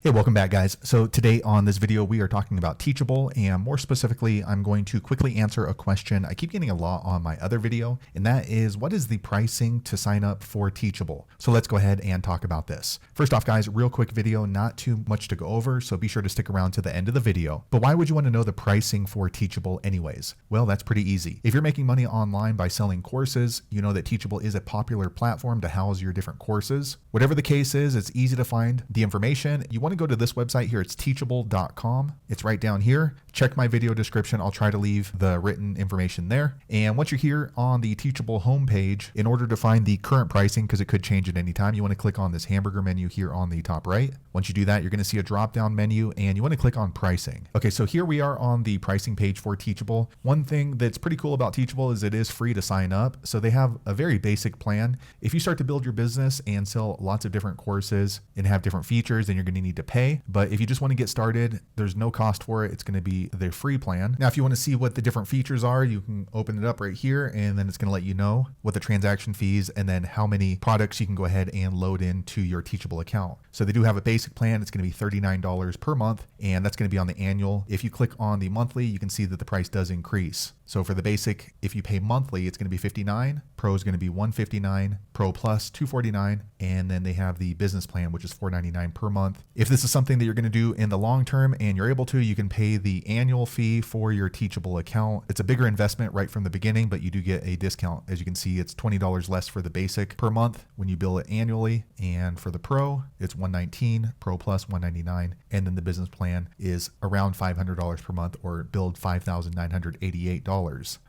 Hey, welcome back, guys. So today on this video, we are talking about Teachable, and more specifically, I'm going to quickly answer a question I keep getting a lot on my other video, and that is, what is the pricing to sign up for Teachable? So let's go ahead and talk about this. First off, guys, real quick video, not too much to go over, so be sure to stick around to the end of the video. But why would you want to know the pricing for Teachable anyways? Well, that's pretty easy. If you're making money online by selling courses, you know that Teachable is a popular platform to house your different courses. Whatever the case is, it's easy to find the information. You want to go to this website here. It's teachable.com. It's right down here. Check my video description. I'll try to leave the written information there. And once you're here on the Teachable homepage, in order to find the current pricing, because it could change at any time, you want to click on this hamburger menu here on the top right. Once you do that, you're going to see a drop-down menu and you want to click on pricing. Okay, so here we are on the pricing page for Teachable. One thing that's pretty cool about Teachable is it is free to sign up. So they have a very basic plan. If you start to build your business and sell lots of different courses and have different features, then you're going to need to pay. But if you just want to get started, there's no cost for it. It's going to be the free plan. Now, if you want to see what the different features are, you can open it up right here, and then it's going to let you know what the transaction fees and then how many products you can go ahead and load into your Teachable account. So they do have a basic plan. It's going to be $39 per month, and that's going to be on the annual. If you click on the monthly, you can see that the price does increase. So for the basic, if you pay monthly, it's going to be $59. Pro is going to be $159, Pro Plus $249, and then they have the business plan, which is $499 per month. If this is something that you're going to do in the long term and you're able to, you can pay the annual fee for your Teachable account. It's a bigger investment right from the beginning, but you do get a discount. As you can see, it's $20 less for the basic per month when you bill it annually, and for the Pro, it's $119, Pro Plus $199, and then the business plan is around $500 per month, or billed $5,988.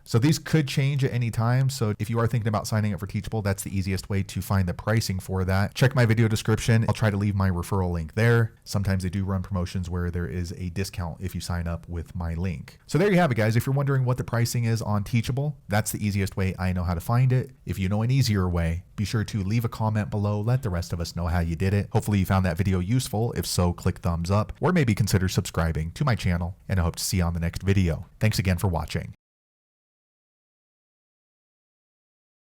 So these could change at any time. So if you are thinking about signing up for Teachable, that's the easiest way to find the pricing for that. Check my video description. I'll try to leave my referral link there. Sometimes they do run promotions where there is a discount if you sign up with my link. So there you have it, guys. If you're wondering what the pricing is on Teachable, that's the easiest way I know how to find it. If you know an easier way, be sure to leave a comment below. Let the rest of us know how you did it. Hopefully you found that video useful. If so, click thumbs up or maybe consider subscribing to my channel, and I hope to see you on the next video. Thanks again for watching.